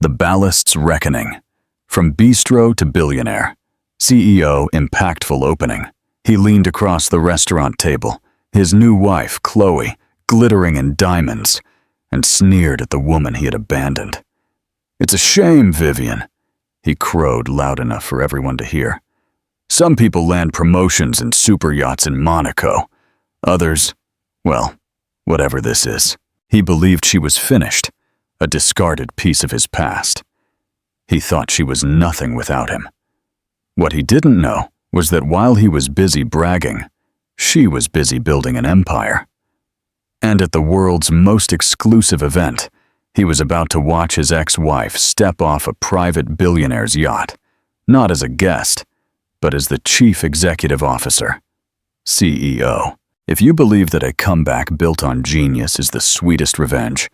The Ballast's Reckoning. From bistro to billionaire. CEO impactful opening. He leaned across the restaurant table, his new wife, Chloe, glittering in diamonds, and sneered at the woman he had abandoned. "It's a shame, Vivian," he crowed loud enough for everyone to hear. "Some people land promotions in super yachts in Monaco. Others, well, whatever this is." He believed she was finished, a discarded piece of his past. He thought she was nothing without him. What he didn't know was that while he was busy bragging, she was busy building an empire. And at the world's most exclusive event, he was about to watch his ex-wife step off a private billionaire's yacht, not as a guest, but as the chief executive officer, CEO. If you believe that a comeback built on genius is the sweetest revenge,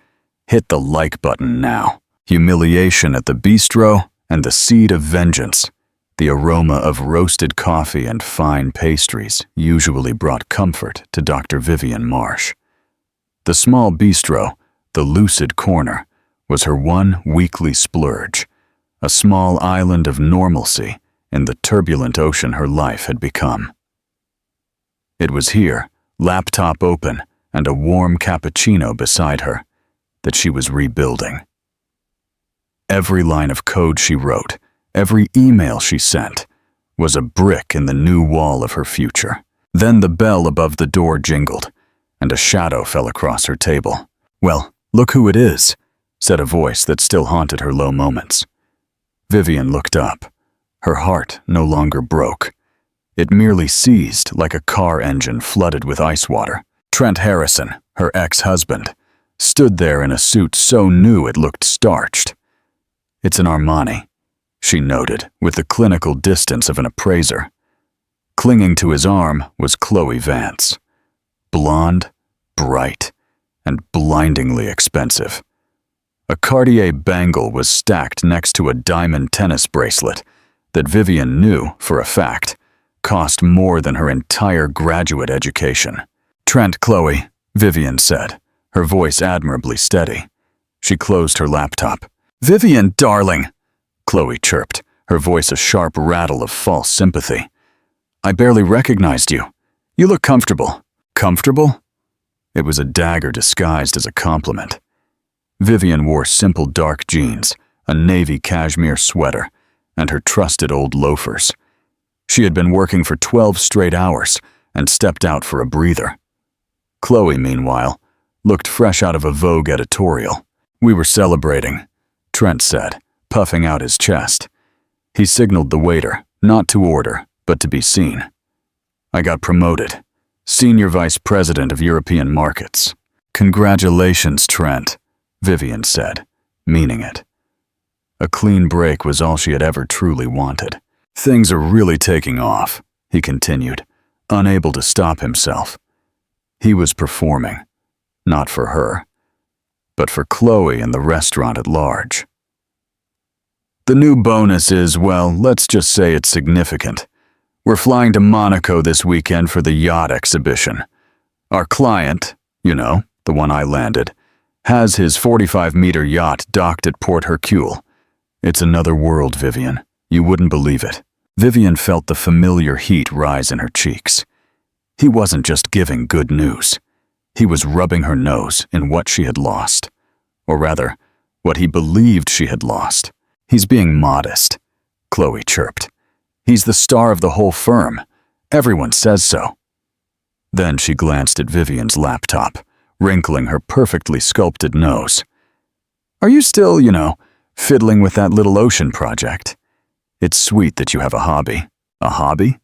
hit the like button now. Humiliation at the bistro and the seed of vengeance. The aroma of roasted coffee and fine pastries usually brought comfort to Dr. Vivian Marsh. The small bistro, the lucid corner, was her one weekly splurge, a small island of normalcy in the turbulent ocean her life had become. It was here, laptop open and a warm cappuccino beside her, that she was rebuilding. Every line of code she wrote, every email she sent, was a brick in the new wall of her future. Then the bell above the door jingled, and a shadow fell across her table. "Well, look who it is," said a voice that still haunted her low moments. Vivian looked up. Her heart no longer broke. It merely seized like a car engine flooded with ice water. Trent Harrison, her ex-husband, stood there in a suit so new it looked starched. "It's an Armani," she noted with the clinical distance of an appraiser. Clinging to his arm was Chloe Vance. Blonde, bright, and blindingly expensive. A Cartier bangle was stacked next to a diamond tennis bracelet that Vivian knew, for a fact, cost more than her entire graduate education. "Trent, Chloe," Vivian said, her voice admirably steady. She closed her laptop. "Vivian, darling," Chloe chirped, her voice a sharp rattle of false sympathy. "I barely recognized you. You look comfortable." "Comfortable?" It was a dagger disguised as a compliment. Vivian wore simple dark jeans, a navy cashmere sweater, and her trusted old loafers. She had been working for 12 straight hours and stepped out for a breather. Chloe, meanwhile, looked fresh out of a Vogue editorial. "We were celebrating," Trent said, puffing out his chest. He signaled the waiter, not to order, but to be seen. "I got promoted. Senior Vice President of European Markets." "Congratulations, Trent," Vivian said, meaning it. A clean break was all she had ever truly wanted. "Things are really taking off," he continued, unable to stop himself. He was performing, not for her, but for Chloe and the restaurant at large. "The new bonus is, well, let's just say it's significant. We're flying to Monaco this weekend for the yacht exhibition. Our client, you know, the one I landed, has his 45-meter yacht docked at Port Hercule. It's another world, Vivian. You wouldn't believe it." Vivian felt the familiar heat rise in her cheeks. He wasn't just giving good news. He was rubbing her nose in what she had lost. Or rather, what he believed she had lost. "He's being modest," Chloe chirped. "He's the star of the whole firm. Everyone says so." Then she glanced at Vivian's laptop, wrinkling her perfectly sculpted nose. "Are you still, fiddling with that little ocean project? It's sweet that you have a hobby." "A hobby?"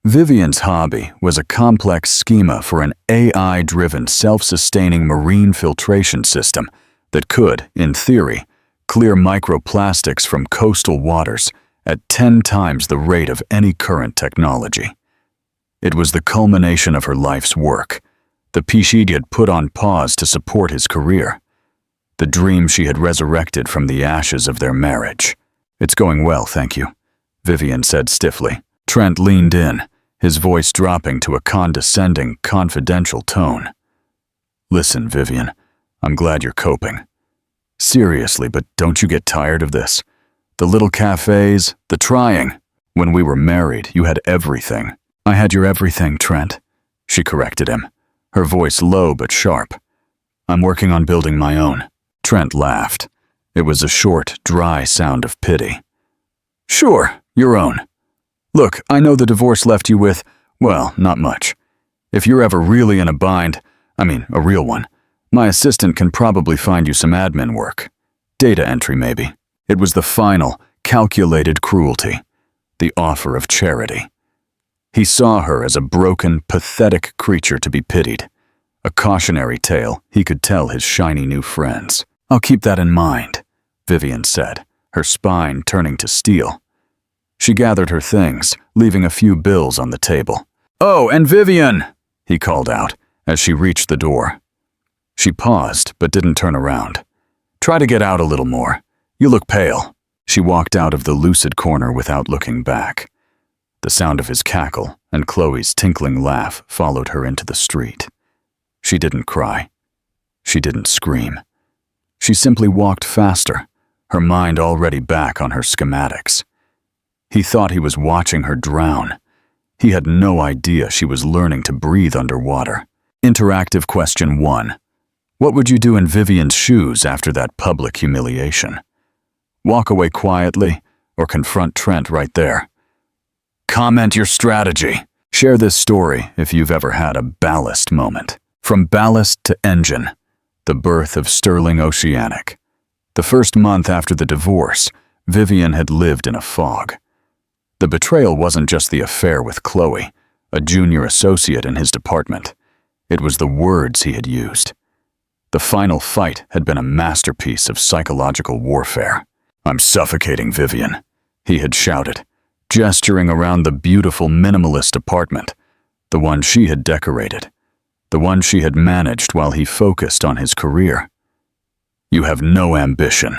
Vivian's hobby was a complex schema for an AI-driven, self-sustaining marine filtration system that could, in theory, clear microplastics from coastal waters at 10 times the rate of any current technology. It was the culmination of her life's work, the piece she had put on pause to support his career, the dream she had resurrected from the ashes of their marriage. "It's going well, thank you," Vivian said stiffly. Trent leaned in, his voice dropping to a condescending, confidential tone. "Listen, Vivian, I'm glad you're coping. Seriously, but don't you get tired of this? The little cafes, the trying. When we were married, you had everything. I had your everything, Trent. She corrected him, her voice low but sharp. I'm working on building my own. Trent laughed. It was a short, dry sound of pity. Sure, your own. Look, I know the divorce left you with, well, not much. If you're ever really in a bind, a real one, my assistant can probably find you some admin work. Data entry, maybe. It was the final, calculated cruelty. The offer of charity. He saw her as a broken, pathetic creature to be pitied. A cautionary tale he could tell his shiny new friends. I'll keep that in mind, Vivian said, her spine turning to steel. She gathered her things, leaving a few bills on the table. Oh, and Vivian, he called out as she reached the door. She paused but didn't turn around. Try to get out a little more. You look pale. She walked out of the lucid corner without looking back. The sound of his cackle and Chloe's tinkling laugh followed her into the street. She didn't cry. She didn't scream. She simply walked faster, her mind already back on her schematics. He thought he was watching her drown. He had no idea she was learning to breathe underwater. Interactive question 1. What would you do in Vivian's shoes after that public humiliation? Walk away quietly or confront Trent right there? Comment your strategy. Share this story if you've ever had a ballast moment. From ballast to engine, the birth of sterling Oceanic. The first month after the divorce, Vivian had lived in a fog. The betrayal wasn't just the affair with Chloe, a junior associate in his department. It was the words he had used. The final fight had been a masterpiece of psychological warfare. I'm suffocating, Vivian, he had shouted, gesturing around the beautiful minimalist apartment, the one she had decorated, the one she had managed while he focused on his career. You have no ambition,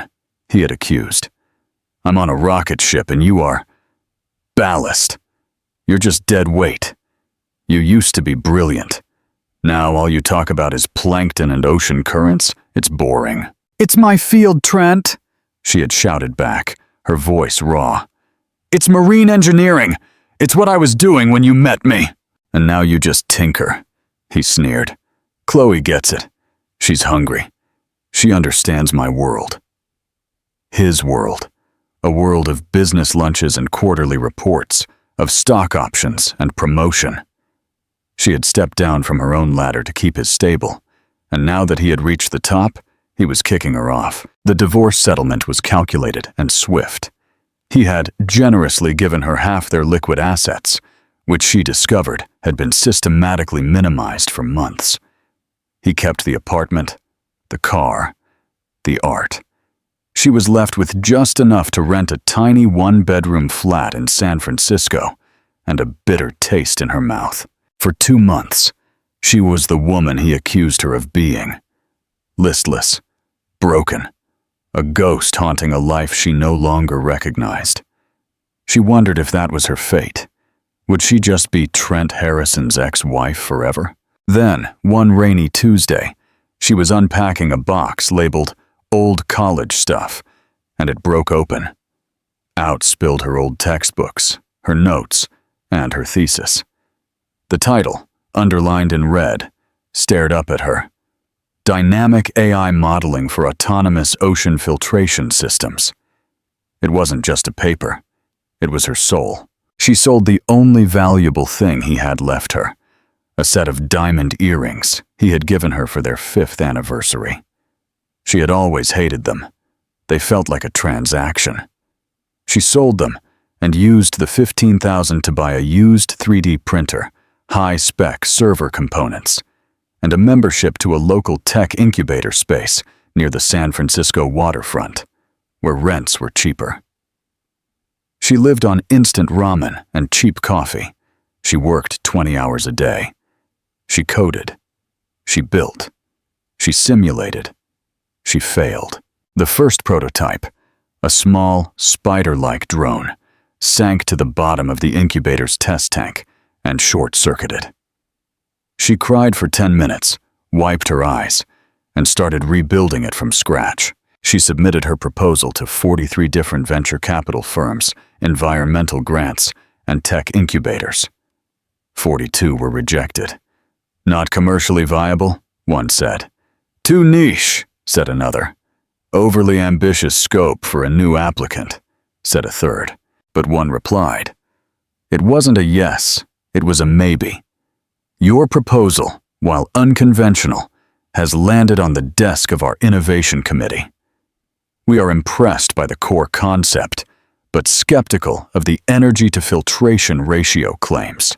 he had accused. I'm on a rocket ship and you are ballast. You're just dead weight. You used to be brilliant. Now all you talk about is plankton and ocean currents. It's boring. It's my field, Trent, she had shouted back, her voice raw. It's marine engineering. It's what I was doing when you met me. And now you just tinker, he sneered. Chloe gets it. She's hungry. She understands my world. His world. A world of business lunches and quarterly reports, of stock options and promotion. She had stepped down from her own ladder to keep his stable, and now that he had reached the top, he was kicking her off. The divorce settlement was calculated and swift. He had generously given her half their liquid assets, which she discovered had been systematically minimized for months. He kept the apartment, the car, the art. She was left with just enough to rent a tiny one-bedroom flat in San Francisco and a bitter taste in her mouth. For 2 months, she was the woman he accused her of being. Listless, broken, a ghost haunting a life she no longer recognized. She wondered if that was her fate. Would she just be Trent Harrison's ex-wife forever? Then, one rainy Tuesday, she was unpacking a box labeled old college stuff, and it broke open. Out spilled her old textbooks, her notes, and her thesis. The title, underlined in red, stared up at her. Dynamic AI Modeling for Autonomous Ocean Filtration Systems. It wasn't just a paper. It was her soul. She sold the only valuable thing he had left her, a set of diamond earrings he had given her for their 5th anniversary. She had always hated them. They felt like a transaction. She sold them and used the $15,000 to buy a used 3D printer, high-spec server components, and a membership to a local tech incubator space near the San Francisco waterfront, where rents were cheaper. She lived on instant ramen and cheap coffee. She worked 20 hours a day. She coded. She built. She simulated. She failed. The first prototype, a small, spider-like drone, sank to the bottom of the incubator's test tank and short-circuited. She cried for 10 minutes, wiped her eyes, and started rebuilding it from scratch. She submitted her proposal to 43 different venture capital firms, environmental grants, and tech incubators. 42 were rejected. Not commercially viable, one said. Too niche, said another. Overly ambitious scope for a new applicant, said a third. But one replied, it wasn't a yes, it was a maybe. Your proposal, while unconventional, has landed on the desk of our innovation committee. We are impressed by the core concept, but skeptical of the energy-to-filtration ratio claims.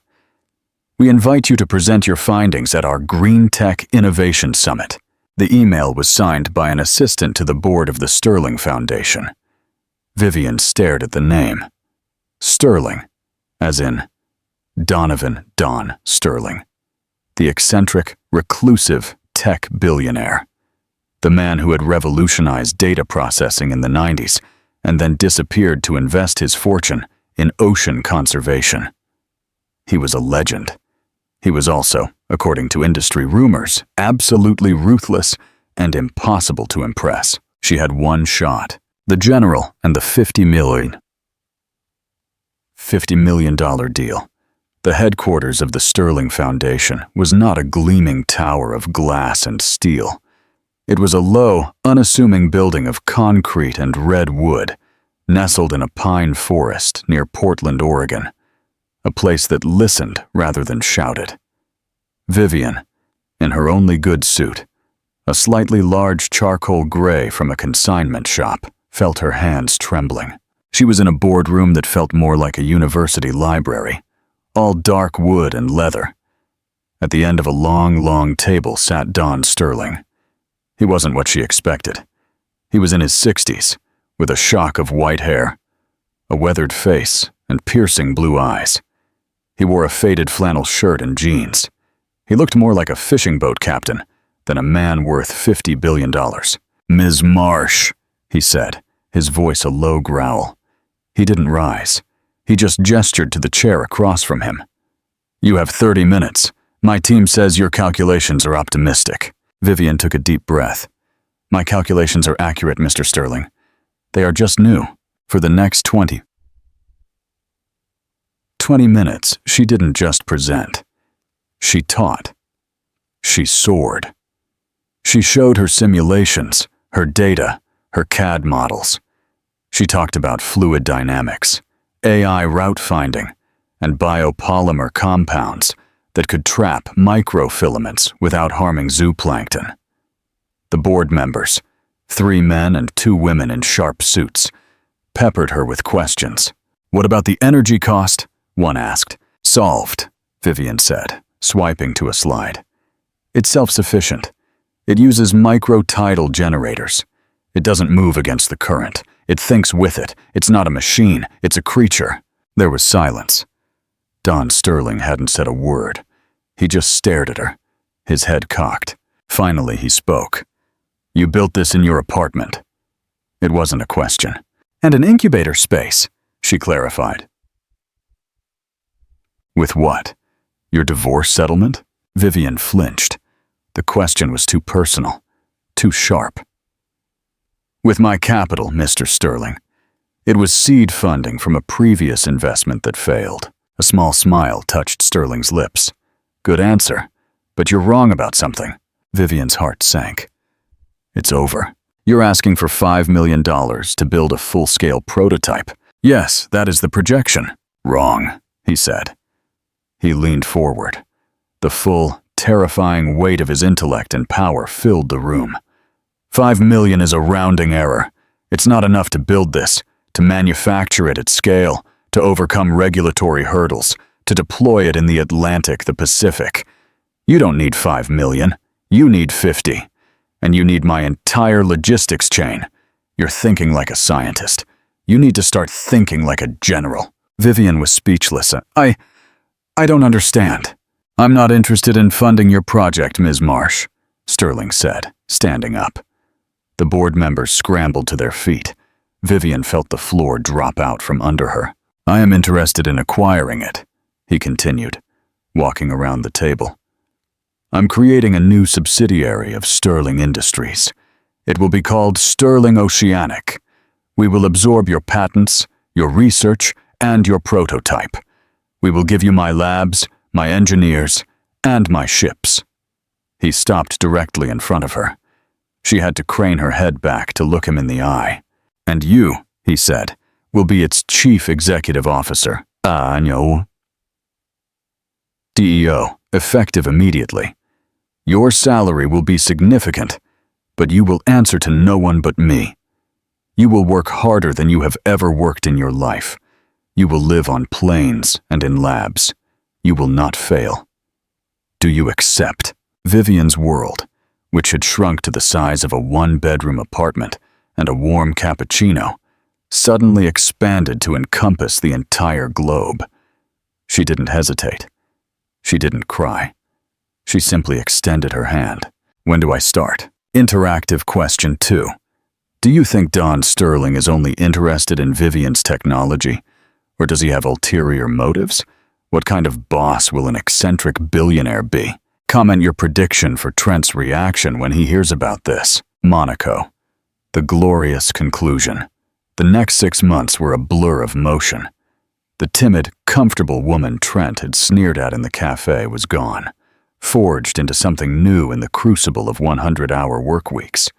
We invite you to present your findings at our Green Tech Innovation Summit. The email was signed by an assistant to the board of the Sterling Foundation. Vivian stared at the name. Sterling, as in Donovan Don Sterling, the eccentric, reclusive tech billionaire, the man who had revolutionized data processing in the 90s and then disappeared to invest his fortune in ocean conservation. He was a legend. He was also, according to industry rumors, absolutely ruthless and impossible to impress. She had one shot, the general and the $50 million deal. The headquarters of the Sterling Foundation was not a gleaming tower of glass and steel. It was a low, unassuming building of concrete and red wood, nestled in a pine forest near Portland, Oregon, a place that listened rather than shouted. Vivian, in her only good suit, a slightly large charcoal gray from a consignment shop, felt her hands trembling. She was in a boardroom that felt more like a university library, all dark wood and leather. At the end of a long table sat Don Sterling. He wasn't what she expected. He was in his 60s, with a shock of white hair, a weathered face, and piercing blue eyes. He wore a faded flannel shirt and jeans. He looked more like a fishing boat captain than a man worth $50 billion. Ms. Marsh, he said, his voice a low growl. He didn't rise. He just gestured to the chair across from him. You have 30 minutes. My team says your calculations are optimistic. Vivian took a deep breath. My calculations are accurate, Mr. Sterling. They are just new. For the next 20 minutes, she didn't just present. She taught. She soared. She showed her simulations, her data, her CAD models. She talked about fluid dynamics, AI route finding, and biopolymer compounds that could trap microfilaments without harming zooplankton. The board members, 3 men and 2 women in sharp suits, peppered her with questions. What about the energy cost? One asked. Solved, Vivian said, swiping to a slide. It's self-sufficient. It uses micro-tidal generators. It doesn't move against the current. It thinks with it. It's not a machine. It's a creature. There was silence. Don Sterling hadn't said a word. He just stared at her, his head cocked. Finally, he spoke. You built this in your apartment. It wasn't a question. And an incubator space, she clarified. With what? Your divorce settlement? Vivian flinched. The question was too personal, too sharp. With my capital, Mr. Sterling. It was seed funding from a previous investment that failed. A small smile touched Sterling's lips. Good answer, but you're wrong about something. Vivian's heart sank. It's over. You're asking for $5 million to build a full-scale prototype. Yes, that is the projection. Wrong, he said. He leaned forward. The full, terrifying weight of his intellect and power filled the room. $5 million is a rounding error. It's not enough to build this, to manufacture it at scale, to overcome regulatory hurdles, to deploy it in the Atlantic, the Pacific. You don't need $5 million. You need 50. And you need my entire logistics chain. You're thinking like a scientist. You need to start thinking like a general. Vivian was speechless. I don't understand. I'm not interested in funding your project, Ms. Marsh, Sterling said, standing up. The board members scrambled to their feet. Vivian felt the floor drop out from under her. I am interested in acquiring it, he continued, walking around the table. I'm creating a new subsidiary of Sterling Industries, It will be called Sterling Oceanic. We will absorb your patents, your research, and your prototype. We will give you my labs, my engineers, and my ships." He stopped directly in front of her. She had to crane her head back to look him in the eye. "And you," he said, "will be its chief executive officer." No. DEO, effective immediately. Your salary will be significant, but you will answer to no one but me. You will work harder than you have ever worked in your life. You will live on planes and in labs. You will not fail. Do you accept? Vivian's world, which had shrunk to the size of a one-bedroom apartment and a warm cappuccino, suddenly expanded to encompass the entire globe. She didn't hesitate. She didn't cry. She simply extended her hand. "When do I start?" Interactive question 2. Do you think Don Sterling is only interested in Vivian's technology? Or does he have ulterior motives? What kind of boss will an eccentric billionaire be? Comment your prediction for Trent's reaction when he hears about this. Monaco. The glorious conclusion. The next 6 months were a blur of motion. The timid, comfortable woman Trent had sneered at in the cafe was gone, forged into something new in the crucible of 100-hour work weeks.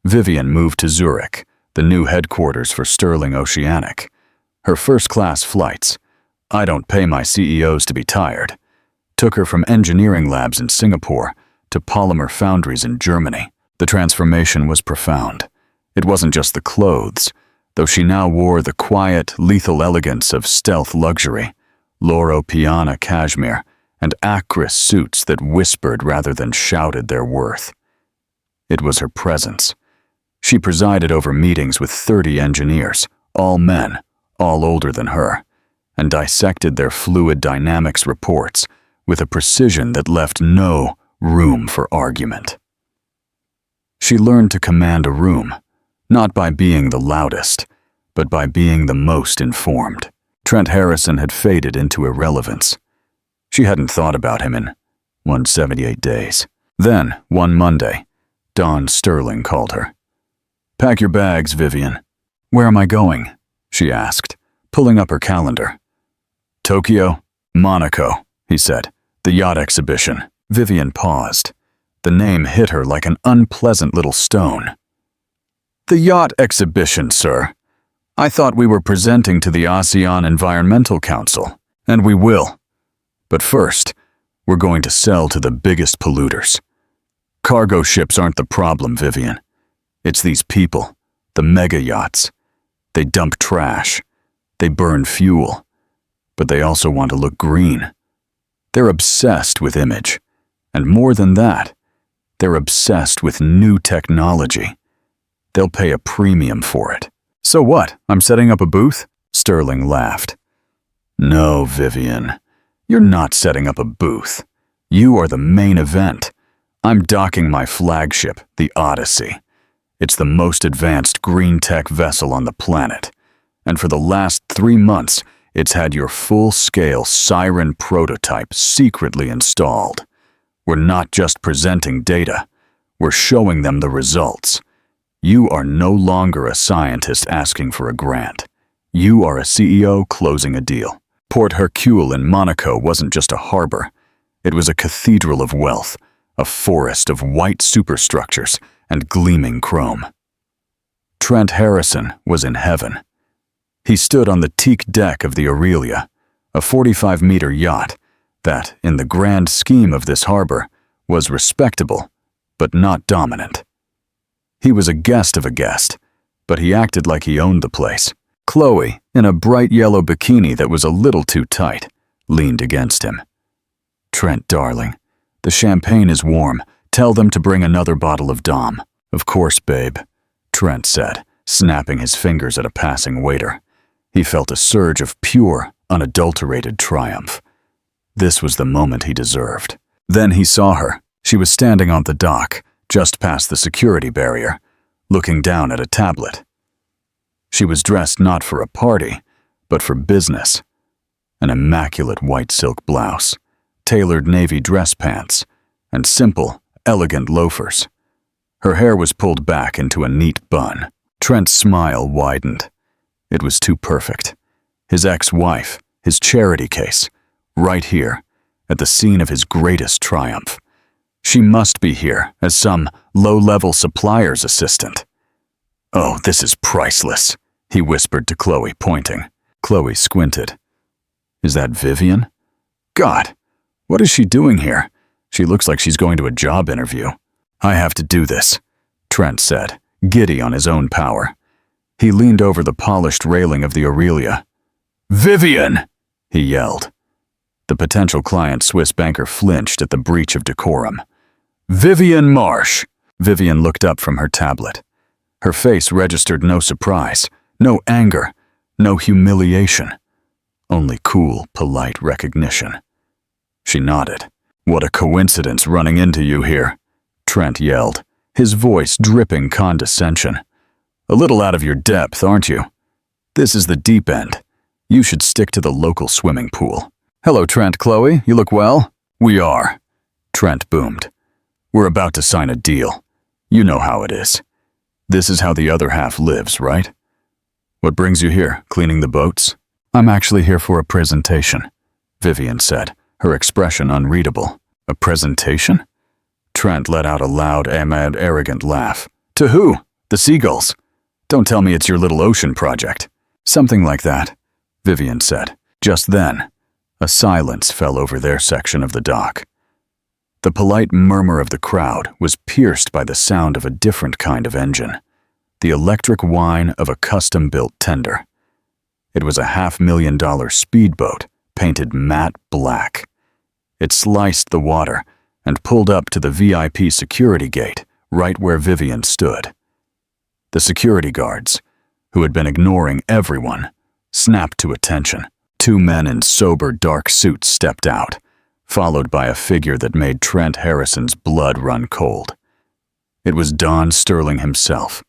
Vivian moved to Zurich, the new headquarters for Sterling Oceanic. Her first-class flights, I don't pay my CEOs to be tired, took her from engineering labs in Singapore to polymer foundries in Germany. The transformation was profound. It wasn't just the clothes, though she now wore the quiet, lethal elegance of stealth luxury, Loro Piana cashmere, and acris suits that whispered rather than shouted their worth. It was her presence. She presided over meetings with 30 engineers, all men, all older than her, and dissected their fluid dynamics reports with a precision that left no room for argument. She learned to command a room, not by being the loudest, but by being the most informed. Trent Harrison had faded into irrelevance. She hadn't thought about him in 178 days. Then, one Monday, Don Sterling called her. "Pack your bags, Vivian." "Where am I going?" she asked, pulling up her calendar. "Tokyo, Monaco," he said, "the yacht exhibition." Vivian paused. The name hit her like an unpleasant little stone. "The yacht exhibition, sir. I thought we were presenting to the ASEAN Environmental Council, and we will. But first, we're going to sell to the biggest polluters. Cargo ships aren't the problem, Vivian. It's these people, the mega yachts. They dump trash. They burn fuel. But they also want to look green. They're obsessed with image. And more than that, they're obsessed with new technology. They'll pay a premium for it." "So what, I'm setting up a booth?" Sterling laughed. "No, Vivian. You're not setting up a booth. You are the main event. I'm docking my flagship, the Odyssey. It's the most advanced green tech vessel on the planet. And for the last 3 months, it's had your full-scale Siren prototype secretly installed. We're not just presenting data. We're showing them the results. You are no longer a scientist asking for a grant. You are a CEO closing a deal. Port Hercule in Monaco wasn't just a harbor. It was a cathedral of wealth, a forest of white superstructures and gleaming chrome. Trent Harrison was in heaven. He stood on the teak deck of the Aurelia, a 45-meter yacht that, in the grand scheme of this harbor, was respectable, but not dominant. He was a guest of a guest, but he acted like he owned the place. Chloe, in a bright yellow bikini that was a little too tight, leaned against him. "Trent, darling, the champagne is warm. Tell them to bring another bottle of Dom." "Of course, babe," Trent said, snapping his fingers at a passing waiter. He felt a surge of pure, unadulterated triumph. This was the moment he deserved. Then he saw her. She was standing on the dock, just past the security barrier, looking down at a tablet. She was dressed not for a party, but for business. An immaculate white silk blouse, tailored navy dress pants, and simple, elegant loafers. Her hair was pulled back into a neat bun. Trent's smile widened. It was too perfect. His ex-wife, his charity case, right here, at the scene of his greatest triumph. She must be here as some low-level supplier's assistant. "Oh, this is priceless," he whispered to Chloe, pointing. Chloe squinted. "Is that Vivian? God, what is she doing here? She looks like she's going to a job interview." "I have to do this," Trent said, giddy on his own power. He leaned over the polished railing of the Aurelia. "Vivian!" he yelled. The potential client Swiss banker flinched at the breach of decorum. "Vivian Marsh!" Vivian looked up from her tablet. Her face registered no surprise, no anger, no humiliation. Only cool, polite recognition. She nodded. "What a coincidence running into you here," Trent yelled, his voice dripping condescension. "A little out of your depth, aren't you? This is the deep end. You should stick to the local swimming pool." "Hello, Trent, Chloe. You look well?" "We are," Trent boomed. "We're about to sign a deal. You know how it is. This is how the other half lives, right? What brings you here, cleaning the boats?" "I'm actually here for a presentation," Vivian said, her expression unreadable. "A presentation?" Trent let out a loud, arrogant laugh. "To who? The seagulls? Don't tell me it's your little ocean project." "Something like that," Vivian said. Just then, a silence fell over their section of the dock. The polite murmur of the crowd was pierced by the sound of a different kind of engine, the electric whine of a custom-built tender. It was a $500,000 speedboat painted matte black. It sliced the water and pulled up to the VIP security gate right where Vivian stood. The security guards, who had been ignoring everyone, snapped to attention. Two men in sober, dark suits stepped out, followed by a figure that made Trent Harrison's blood run cold. It was Don Sterling himself,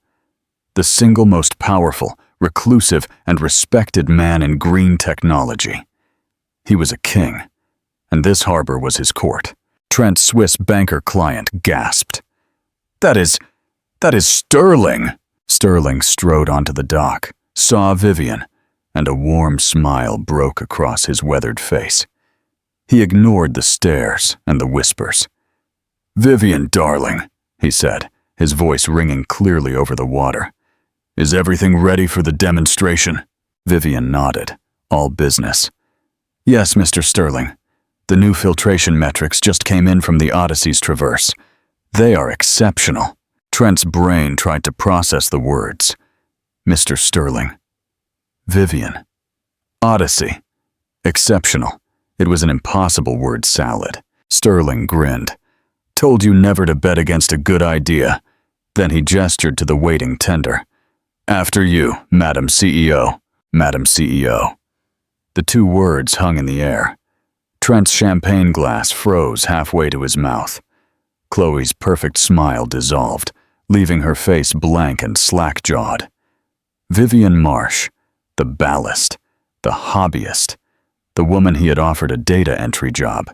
the single most powerful, reclusive, and respected man in green technology. He was a king, and this harbor was his court. Trent's Swiss banker client gasped. That is Sterling!" Sterling strode onto the dock, saw Vivian, and a warm smile broke across his weathered face. He ignored the stares and the whispers. "Vivian, darling," he said, his voice ringing clearly over the water. "Is everything ready for the demonstration?" Vivian nodded, all business. "Yes, Mr. Sterling. The new filtration metrics just came in from the Odyssey's traverse. They are exceptional." Trent's brain tried to process the words. Mr. Sterling. Vivian. Odyssey. Exceptional. It was an impossible word salad. Sterling grinned. "Told you never to bet against a good idea." Then he gestured to the waiting tender. "After you, Madam CEO, Madam CEO." The two words hung in the air. Trent's champagne glass froze halfway to his mouth. Chloe's perfect smile dissolved, leaving her face blank and slack-jawed. Vivian Marsh, the ballast, the hobbyist, the woman he had offered a data entry job,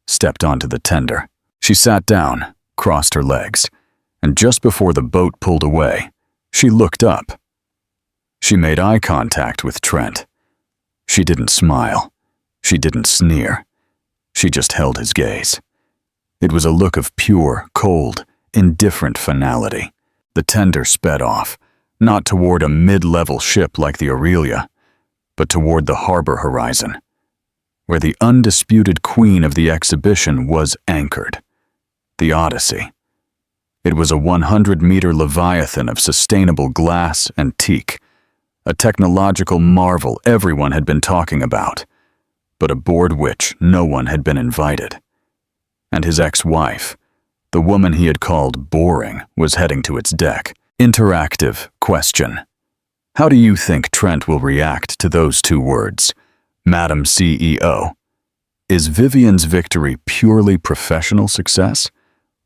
stepped onto the tender. She sat down, crossed her legs, and just before the boat pulled away, she looked up. She made eye contact with Trent. She didn't smile. She didn't sneer. She just held his gaze. It was a look of pure, cold, indifferent finality. The tender sped off, not toward a mid-level ship like the Aurelia, but toward the harbor horizon, where the undisputed queen of the exhibition was anchored, the Odyssey. It was a 100-meter leviathan of sustainable glass and teak, a technological marvel everyone had been talking about, but aboard which no one had been invited. And his ex-wife, the woman he had called boring, was heading to its deck. Interactive question. How do you think Trent will react to those two words, Madam CEO? Is Vivian's victory purely professional success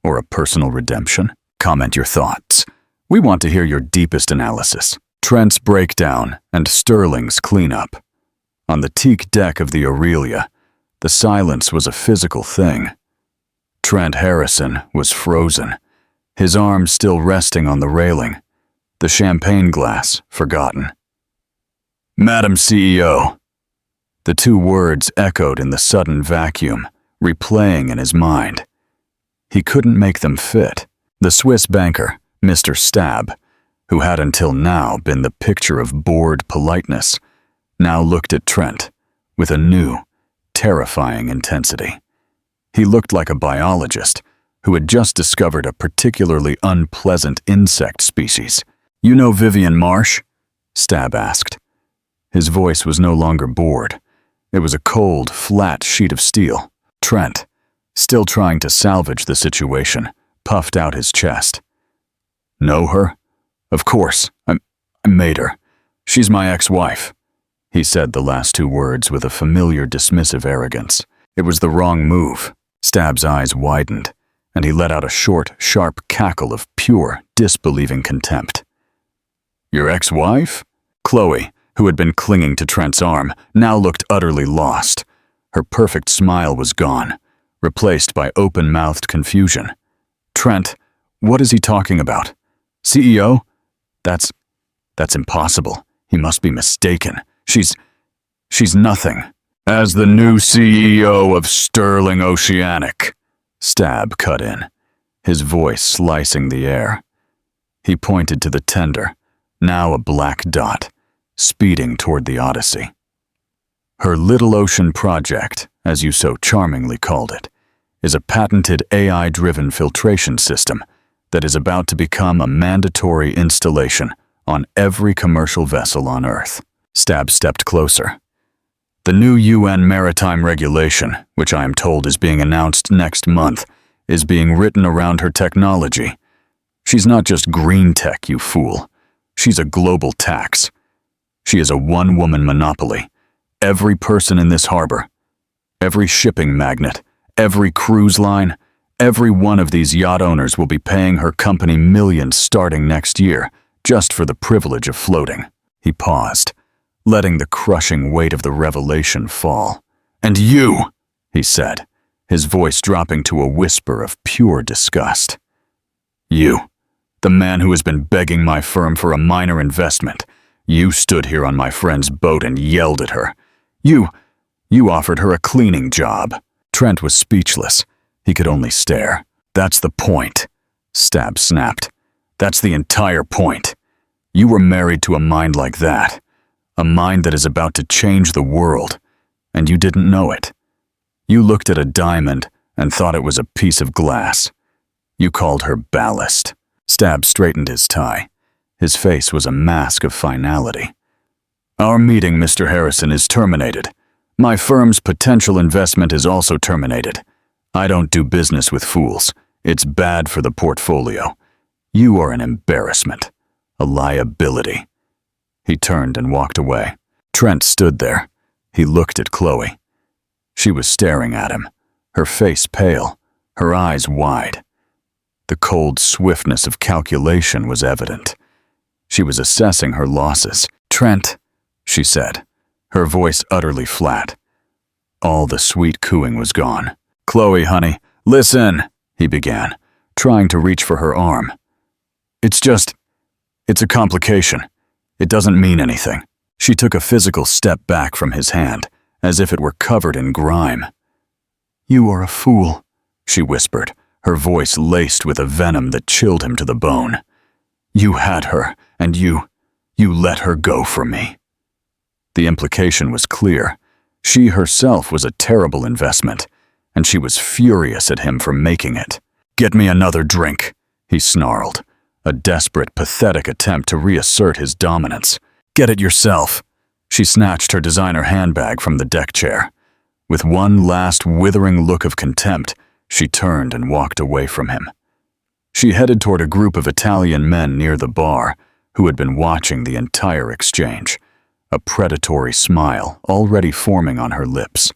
or a personal redemption? Comment your thoughts. We want to hear your deepest analysis. Trent's breakdown and Sterling's cleanup. On the teak deck of the Aurelia, the silence was a physical thing. Trent Harrison was frozen, his arm still resting on the railing, the champagne glass forgotten. "Madam CEO." The two words echoed in the sudden vacuum, replaying in his mind. He couldn't make them fit. The Swiss banker, Mr. Stab, who had until now been the picture of bored politeness, now looked at Trent with a new, terrifying intensity. He looked like a biologist who had just discovered a particularly unpleasant insect species. "You know Vivian Marsh?" Stab asked. His voice was no longer bored. It was a cold, flat sheet of steel. Trent, still trying to salvage the situation, puffed out his chest. "Know her? Of course, I made her. She's my ex-wife." He said the last two words with a familiar dismissive arrogance. It was the wrong move. Stab's eyes widened, and he let out a short, sharp cackle of pure, disbelieving contempt. "Your ex-wife?" Chloe, who had been clinging to Trent's arm, now looked utterly lost. Her perfect smile was gone, replaced by open-mouthed confusion. "Trent, what is he talking about? CEO? That's impossible. He must be mistaken. She's nothing." "As the new CEO of Sterling Oceanic," Stab cut in, his voice slicing the air. He pointed to the tender, now a black dot, speeding toward the Odyssey. "Her Little Ocean project, as you so charmingly called it, is a patented AI-driven filtration system that is about to become a mandatory installation on every commercial vessel on Earth." Stab stepped closer. "The new UN maritime regulation, which I am told is being announced next month, is being written around her technology. She's not just green tech, you fool. She's a global tax. She is a one-woman monopoly. Every person in this harbor, every shipping magnate, every cruise line, every one of these yacht owners will be paying her company millions starting next year just for the privilege of floating." He paused, letting the crushing weight of the revelation fall. "And you," he said, his voice dropping to a whisper of pure disgust. "You, the man who has been begging my firm for a minor investment. You stood here on my friend's boat and yelled at her. You offered her a cleaning job." Trent was speechless. He could only stare. "That's the point," Stab snapped. "That's the entire point. You were married to a mind like that. A mind that is about to change the world, and you didn't know it. You looked at a diamond and thought it was a piece of glass. You called her ballast." Stab straightened his tie. His face was a mask of finality. "Our meeting, Mr. Harrison, is terminated. My firm's potential investment is also terminated. I don't do business with fools. It's bad for the portfolio. You are an embarrassment, a liability." He turned and walked away. Trent stood there. He looked at Chloe. She was staring at him, her face pale, her eyes wide. The cold swiftness of calculation was evident. She was assessing her losses. "Trent," she said, her voice utterly flat. All the sweet cooing was gone. "Chloe, honey, listen," he began, trying to reach for her arm. It's a complication. It doesn't mean anything." She took a physical step back from his hand, as if it were covered in grime. "You are a fool," she whispered, her voice laced with a venom that chilled him to the bone. "You had her, and you let her go from me." The implication was clear. She herself was a terrible investment, and she was furious at him for making it. "Get me another drink," he snarled, a desperate, pathetic attempt to reassert his dominance. "Get it yourself." She snatched her designer handbag from the deck chair. With one last withering look of contempt, she turned and walked away from him. She headed toward a group of Italian men near the bar who had been watching the entire exchange, a predatory smile already forming on her lips.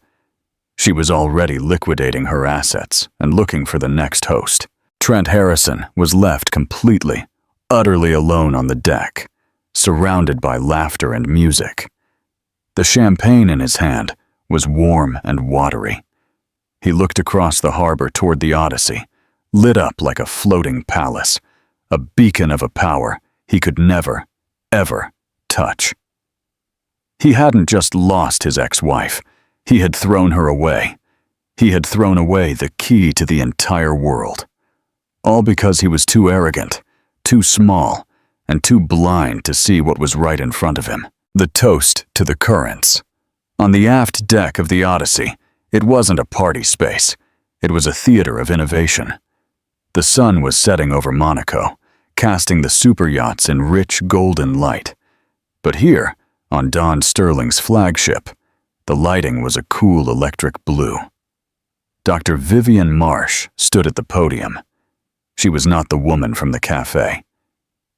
She was already liquidating her assets and looking for the next host. Trent Harrison was left completely, utterly alone on the deck, surrounded by laughter and music. The champagne in his hand was warm and watery. He looked across the harbor toward the Odyssey, lit up like a floating palace, a beacon of a power he could never, ever touch. He hadn't just lost his ex-wife, he had thrown her away. He had thrown away the key to the entire world. All because he was too arrogant, too small, and too blind to see what was right in front of him. The toast to the currents. On the aft deck of the Odyssey, it wasn't a party space. It was a theater of innovation. The sun was setting over Monaco, casting the super yachts in rich golden light. But here, on Don Sterling's flagship, the lighting was a cool electric blue. Dr. Vivian Marsh stood at the podium. She was not the woman from the cafe.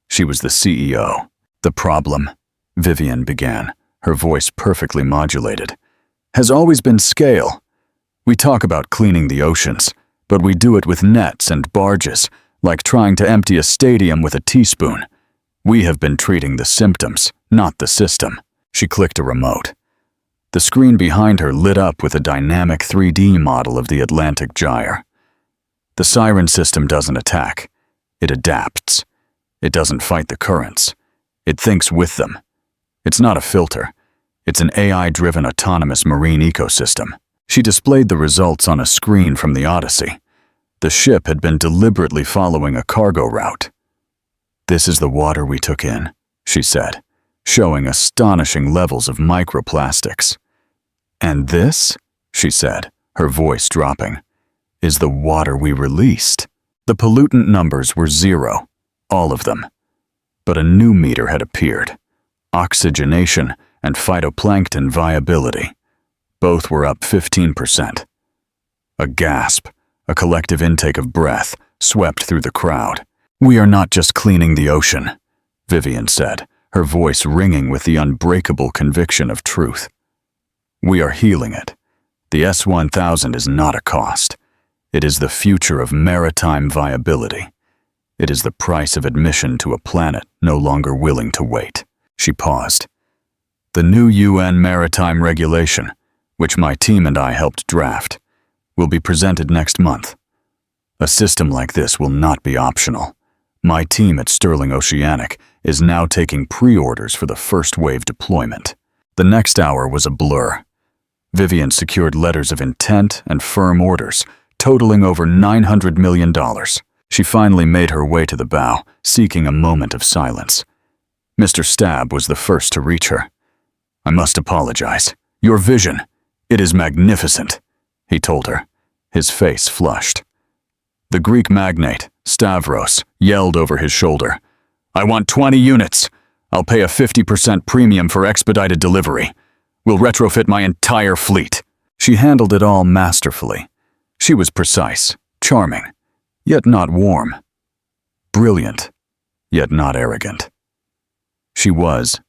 She was the CEO. "The problem," Vivian began, her voice perfectly modulated, "has always been scale. We talk about cleaning the oceans, but we do it with nets and barges, like trying to empty a stadium with a teaspoon. We have been treating the symptoms, not the system." She clicked a remote. The screen behind her lit up with a dynamic 3D model of the Atlantic Gyre. The siren system doesn't attack. It adapts. It doesn't fight the currents. It thinks with them. It's not a filter. It's an AI-driven autonomous marine ecosystem. She displayed the results on a screen from the Odyssey. The ship had been deliberately following a cargo route. "This is the water we took in," she said, showing astonishing levels of microplastics. "And this," she said, her voice dropping, "is the water we released." The pollutant numbers were 0, all of them. But a new meter had appeared: oxygenation and phytoplankton viability. Both were up 15%. A gasp, a collective intake of breath, swept through the crowd. "We are not just cleaning the ocean," Vivian said, her voice ringing with the unbreakable conviction of truth. "We are healing it. The S-1000 is not a cost. It is the future of maritime viability. It is the price of admission to a planet no longer willing to wait." She paused. "The new UN maritime regulation, which my team and I helped draft, will be presented next month. A system like this will not be optional. My team at Sterling Oceanic is now taking pre-orders for the first wave deployment." The next hour was a blur. Vivian secured letters of intent and firm orders, totaling over $900 million. She finally made her way to the bow, seeking a moment of silence. Mr. Stab was the first to reach her. "I must apologize. Your vision, it is magnificent," he told her. His face flushed. The Greek magnate, Stavros, yelled over his shoulder, "I want 20 units. I'll pay a 50% premium for expedited delivery. We'll retrofit my entire fleet." She handled it all masterfully. She was precise, charming, yet not warm. Brilliant, yet not arrogant. She was,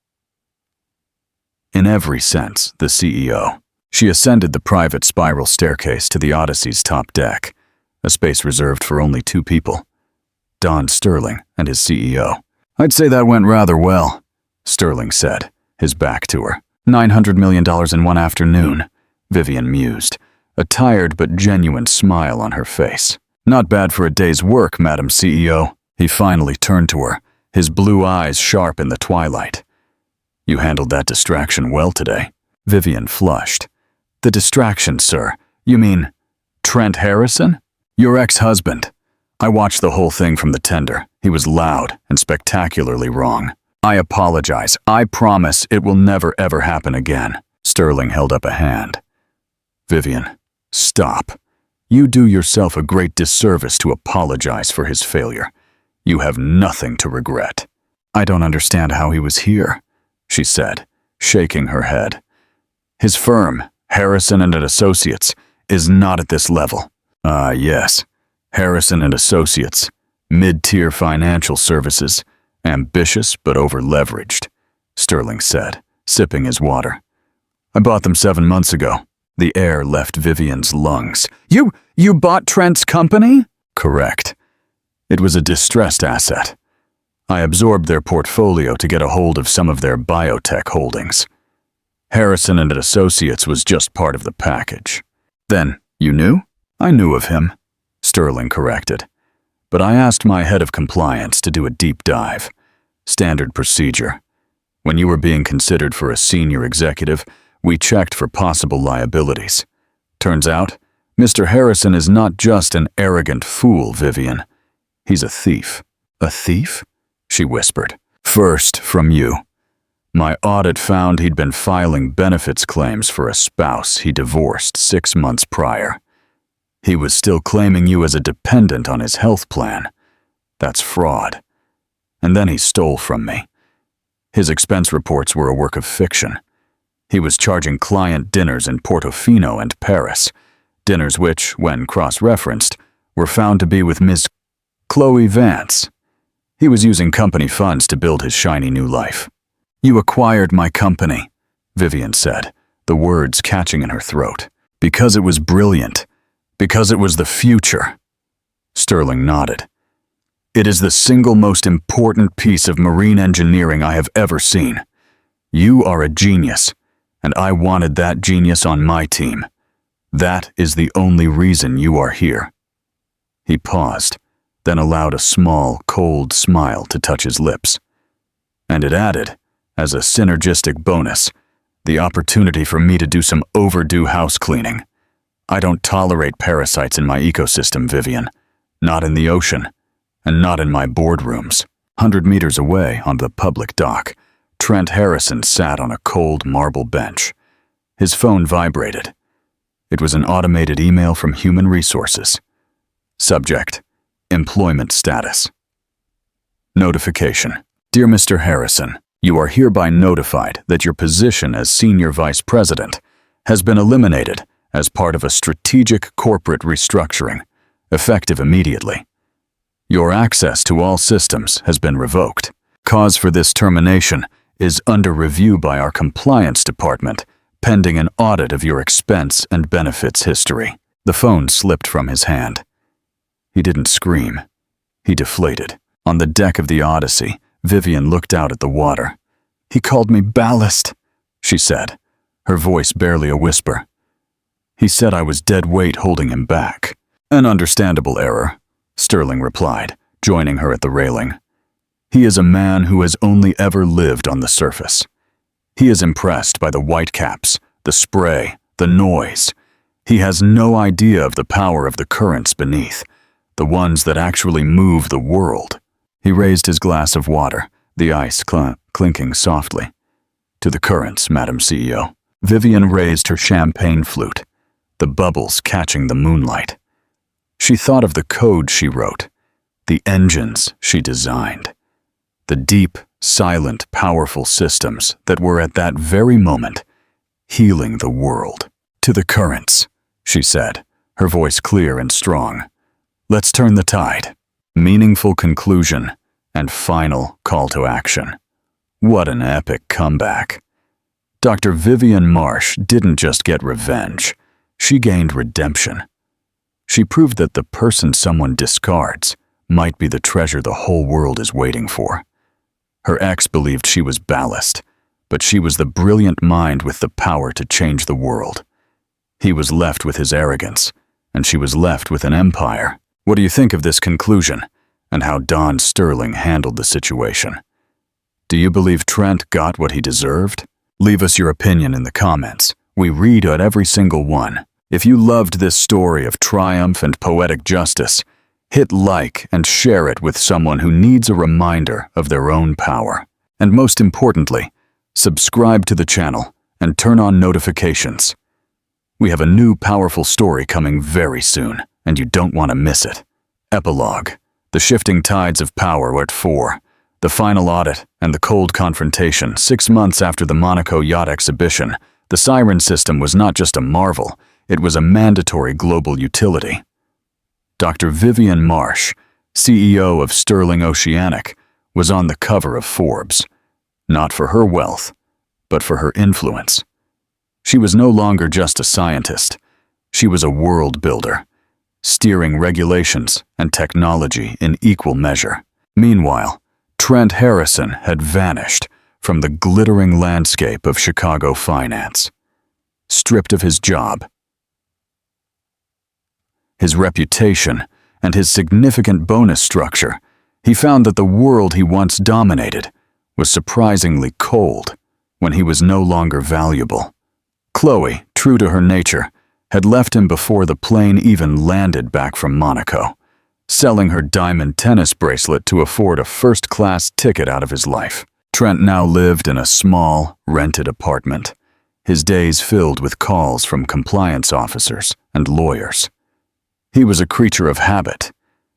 in every sense, the CEO. She ascended the private spiral staircase to the Odyssey's top deck, a space reserved for only 2 people, Don Sterling and his CEO. "I'd say that went rather well," Sterling said, his back to her. $900 million in one afternoon, Vivian mused, a tired but genuine smile on her face. "Not bad for a day's work, Madam CEO." He finally turned to her, his blue eyes sharp in the twilight. "You handled that distraction well today." Vivian flushed. "The distraction, sir? You mean Trent Harrison?" "Your ex-husband. I watched the whole thing from the tender. He was loud and spectacularly wrong. I apologize. I promise it will never ever happen again." Sterling held up a hand. "Vivian, stop. You do yourself a great disservice to apologize for his failure. You have nothing to regret." "I don't understand how he was here," she said, shaking her head. "His firm, Harrison and Associates, is not at this level." "Ah, yes. Harrison and Associates, mid-tier financial services, ambitious but over-leveraged," Sterling said, sipping his water. "I bought them 7 months ago." The air left Vivian's lungs. You bought Trent's company?" "Correct. It was a distressed asset. I absorbed their portfolio to get a hold of some of their biotech holdings. Harrison and Associates was just part of the package." "Then, you knew?" "I knew of him," Sterling corrected. but I asked my head of compliance to do a deep dive. Standard procedure. When you were being considered for a senior executive, we checked for possible liabilities. Turns out, Mr. Harrison is not just an arrogant fool, Vivian. He's a thief. A thief? She whispered. First, from you. My audit found he'd been filing benefits claims for a spouse he divorced 6 months prior. He was still claiming you as a dependent on his health plan. That's fraud. And then he stole from me. His expense reports were a work of fiction. He was charging client dinners in Portofino and Paris, dinners which, when cross-referenced, were found to be with Ms. Chloe Vance. He was using company funds to build his shiny new life. You acquired my company, Vivian said, the words catching in her throat. Because it was brilliant. Because it was the future. Sterling nodded. It is the single most important piece of marine engineering I have ever seen. You are a genius, and I wanted that genius on my team. That is the only reason you are here. He paused, then allowed a small, cold smile to touch his lips. And it added, as a synergistic bonus, the opportunity for me to do some overdue house cleaning. I don't tolerate parasites in my ecosystem, Vivian. Not in the ocean, and not in my boardrooms. 100 meters away on the public dock, Trent Harrison sat on a cold marble bench. His phone vibrated. It was an automated email from Human Resources. Subject: Employment status. Notification. Dear Mr. Harrison, you are hereby notified that your position as Senior Vice President has been eliminated as part of a strategic corporate restructuring, effective immediately. Your access to all systems has been revoked. Cause for this termination is under review by our compliance department, pending an audit of your expense and benefits history. The phone slipped from his hand. He didn't scream. He deflated. On the deck of the Odyssey, Vivian looked out at the water. He called me ballast, she said, her voice barely a whisper. He said I was dead weight holding him back. An understandable error, Sterling replied, joining her at the railing. He is a man who has only ever lived on the surface. He is impressed by the whitecaps, the spray, the noise. He has no idea of the power of the currents beneath, the ones that actually move the world. He raised his glass of water, the ice clinking softly. To the currents, Madam CEO. Vivian raised her champagne flute, the bubbles catching the moonlight. She thought of the code she wrote, the engines she designed, the deep, silent, powerful systems that were at that very moment healing the world. To the currents, she said, her voice clear and strong. Let's turn the tide. Meaningful conclusion and final call to action. What an epic comeback. Dr. Vivian Marsh didn't just get revenge. She gained redemption. She proved that the person someone discards might be the treasure the whole world is waiting for. Her ex believed she was ballast, but she was the brilliant mind with the power to change the world. He was left with his arrogance, and she was left with an empire. What do you think of this conclusion, and how Don Sterling handled the situation? Do you believe Trent got what he deserved? Leave us your opinion in the comments. We read at every single one. If you loved this story of triumph and poetic justice, hit like and share it with someone who needs a reminder of their own power. And most importantly, subscribe to the channel and turn on notifications. We have a new powerful story coming very soon, and you don't want to miss it. Epilogue. The shifting tides of power were at 4. The final audit and the cold confrontation 6 months after the Monaco yacht exhibition. The siren system was not just a marvel, it was a mandatory global utility. Dr. Vivian Marsh, CEO of Sterling Oceanic, was on the cover of Forbes, not for her wealth, but for her influence. She was no longer just a scientist. She was a world builder, steering regulations and technology in equal measure. Meanwhile, Trent Harrison had vanished from the glittering landscape of Chicago finance. Stripped of his job, his reputation, and his significant bonus structure, he found that the world he once dominated was surprisingly cold when he was no longer valuable. Chloe, true to her nature, had left him before the plane even landed back from Monaco, selling her diamond tennis bracelet to afford a first-class ticket out of his life. Trent now lived in a small, rented apartment, his days filled with calls from compliance officers and lawyers. He was a creature of habit,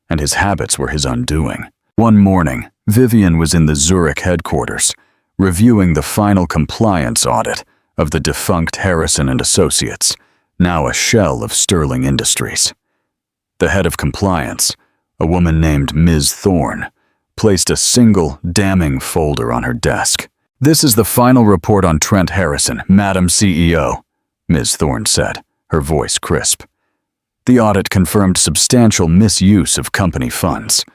and his habits were his undoing. One morning, Vivian was in the Zurich headquarters, reviewing the final compliance audit of the defunct Harrison & Associates, now a shell of Sterling Industries. The head of compliance, a woman named Ms. Thorne, placed a single, damning folder on her desk. "This is the final report on Trent Harrison, Madam CEO," Ms. Thorne said, her voice crisp. "The audit confirmed substantial misuse of company funds.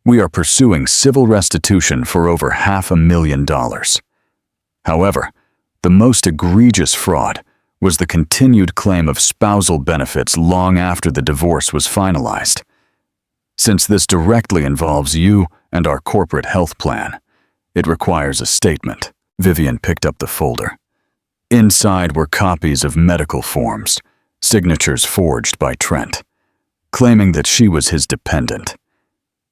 We are pursuing civil restitution for over $500,000. However, the most egregious fraud was the continued claim of spousal benefits long after the divorce was finalized. Since this directly involves you and our corporate health plan, it requires a statement." Vivian picked up the folder. Inside were copies of medical forms, signatures forged by Trent, claiming that she was his dependent.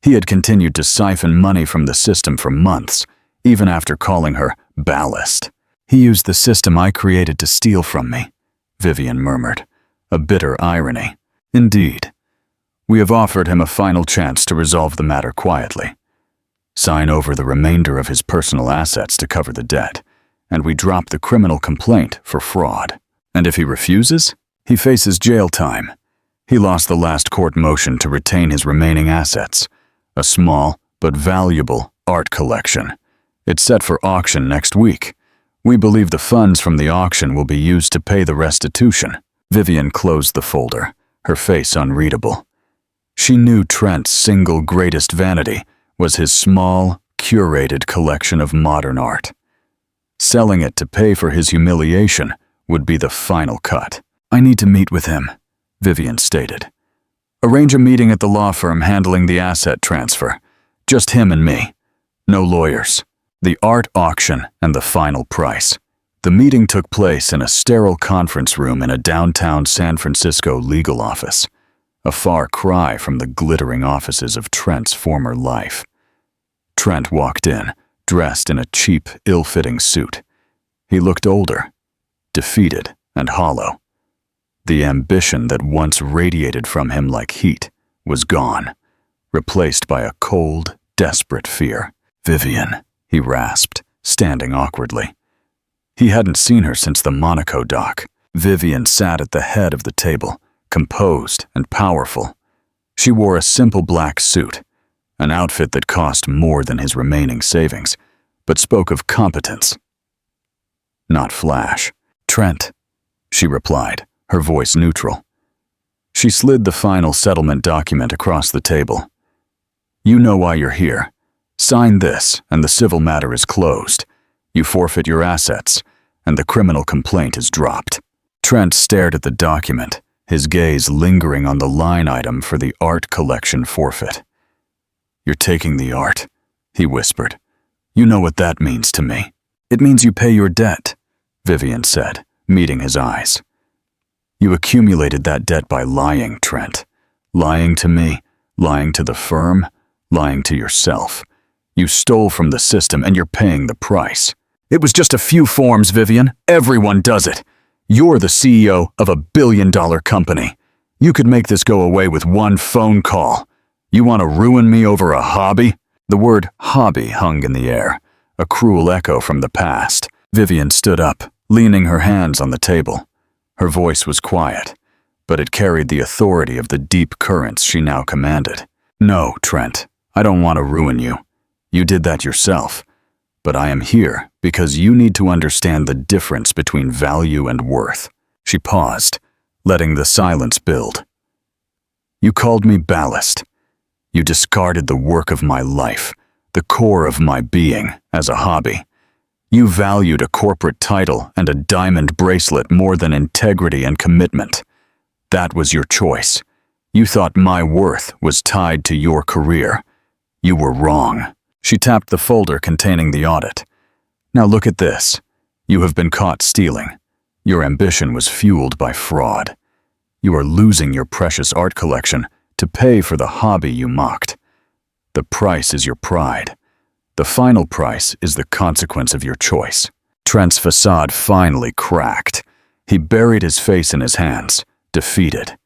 He had continued to siphon money from the system for months, even after calling her ballast. "He used the system I created to steal from me," Vivian murmured, a bitter irony. "Indeed. We have offered him a final chance to resolve the matter quietly. Sign over the remainder of his personal assets to cover the debt, and we drop the criminal complaint for fraud. And if he refuses, he faces jail time. He lost the last court motion to retain his remaining assets, a small but valuable art collection. It's set for auction next week. We believe the funds from the auction will be used to pay the restitution." Vivian closed the folder, her face unreadable. She knew Trent's single greatest vanity was his small, curated collection of modern art. Selling it to pay for his humiliation would be the final cut. "I need to meet with him," Vivian stated. "Arrange a meeting at the law firm handling the asset transfer. Just him and me. No lawyers. The art auction and the final price." The meeting took place in a sterile conference room in a downtown San Francisco legal office, a far cry from the glittering offices of Trent's former life. Trent walked in, dressed in a cheap, ill-fitting suit. He looked older, defeated and hollow. The ambition that once radiated from him like heat was gone, replaced by a cold, desperate fear. "Vivian," he rasped, standing awkwardly. He hadn't seen her since the Monaco dock. Vivian sat at the head of the table, composed and powerful. She wore a simple black suit, an outfit that cost more than his remaining savings, but spoke of competence, not flash. "Trent," she replied, her voice neutral. She slid the final settlement document across the table. "You know why you're here. Sign this, and the civil matter is closed. You forfeit your assets, and the criminal complaint is dropped." Trent stared at the document, his gaze lingering on the line item for the art collection forfeit. "You're taking the art," he whispered. "You know what that means to me." "It means you pay your debt," Vivian said, meeting his eyes. "You accumulated that debt by lying, Trent. Lying to me, lying to the firm, lying to yourself. You stole from the system and you're paying the price." "It was just a few forms, Vivian. Everyone does it. You're the CEO of a billion-dollar company. You could make this go away with one phone call. You want to ruin me over a hobby?" The word hobby hung in the air, a cruel echo from the past. Vivian stood up, leaning her hands on the table. Her voice was quiet, but it carried the authority of the deep currents she now commanded. "No, Trent, I don't want to ruin you. You did that yourself. But I am here because you need to understand the difference between value and worth." She paused, letting the silence build. "You called me ballast. You discarded the work of my life, the core of my being, as a hobby. You valued a corporate title and a diamond bracelet more than integrity and commitment. That was your choice. You thought my worth was tied to your career. You were wrong." She tapped the folder containing the audit. "Now look at this. You have been caught stealing. Your ambition was fueled by fraud. You are losing your precious art collection to pay for the hobby you mocked. The price is your pride. The final price is the consequence of your choice." Trent's facade finally cracked. He buried his face in his hands, defeated.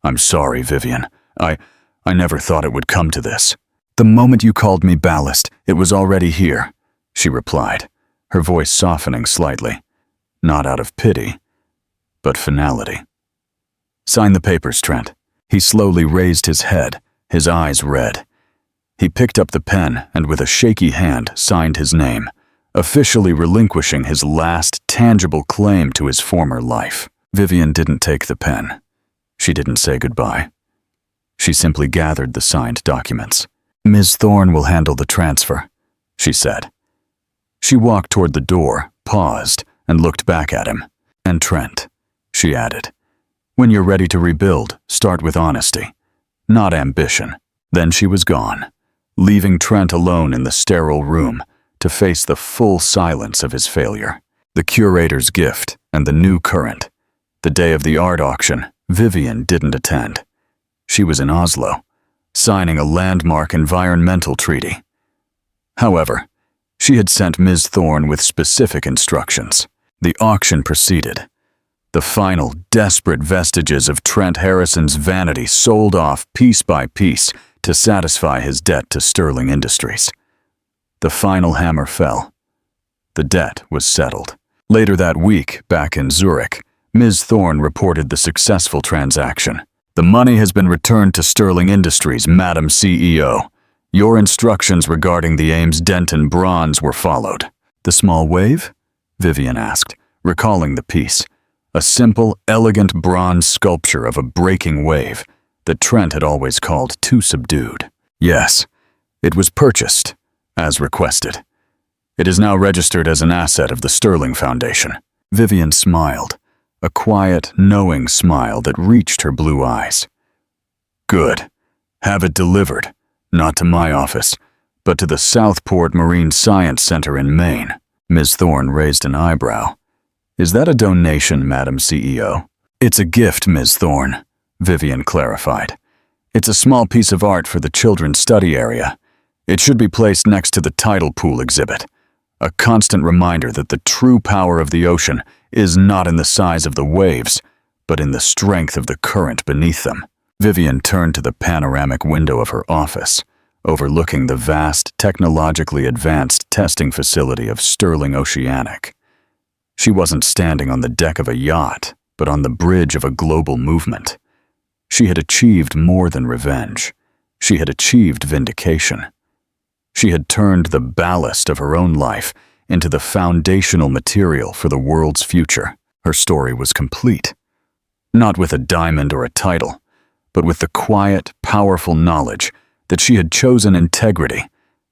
"I'm sorry, Vivian. I never thought it would come to this." "The moment you called me ballast, it was already here," she replied, her voice softening slightly, not out of pity, but finality. "Sign the papers, Trent." He slowly raised his head, his eyes red. He picked up the pen and with a shaky hand signed his name, officially relinquishing his last tangible claim to his former life. Vivian didn't take the pen. She didn't say goodbye. She simply gathered the signed documents. "Ms. Thorne will handle the transfer," she said. She walked toward the door, paused, and looked back at him. "And Trent," she added, "when you're ready to rebuild, start with honesty, not ambition." Then she was gone, leaving Trent alone in the sterile room to face the full silence of his failure. The curator's gift and the new current. The day of the art auction, Vivian didn't attend. She was in Oslo, signing a landmark environmental treaty. However, she had sent Ms. Thorne with specific instructions. The auction proceeded. The final, desperate vestiges of Trent Harrison's vanity sold off piece by piece to satisfy his debt to Sterling Industries. The final hammer fell. The debt was settled. Later that week, back in Zurich, Ms. Thorne reported the successful transaction. "The money has been returned to Sterling Industries, Madam CEO. Your instructions regarding the Ames Denton bronze were followed." "The small wave?" Vivian asked, recalling the piece. A simple, elegant bronze sculpture of a breaking wave that Trent had always called too subdued. "Yes, it was purchased, as requested. It is now registered as an asset of the Sterling Foundation." Vivian smiled, a quiet, knowing smile that reached her blue eyes. "Good. Have it delivered, not to my office, but to the Southport Marine Science Center in Maine." Ms. Thorne raised an eyebrow. "Is that a donation, Madam CEO?" "It's a gift, Ms. Thorne," Vivian clarified. "It's a small piece of art for the children's study area. It should be placed next to the tidal pool exhibit, a constant reminder that the true power of the ocean is not in the size of the waves, but in the strength of the current beneath them." Vivian turned to the panoramic window of her office, overlooking the vast, technologically advanced testing facility of Sterling Oceanic. She wasn't standing on the deck of a yacht, but on the bridge of a global movement. She had achieved more than revenge. She had achieved vindication. She had turned the ballast of her own life into the foundational material for the world's future. Her story was complete. Not with a diamond or a title, but with the quiet, powerful knowledge that she had chosen integrity,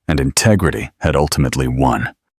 and integrity had ultimately won.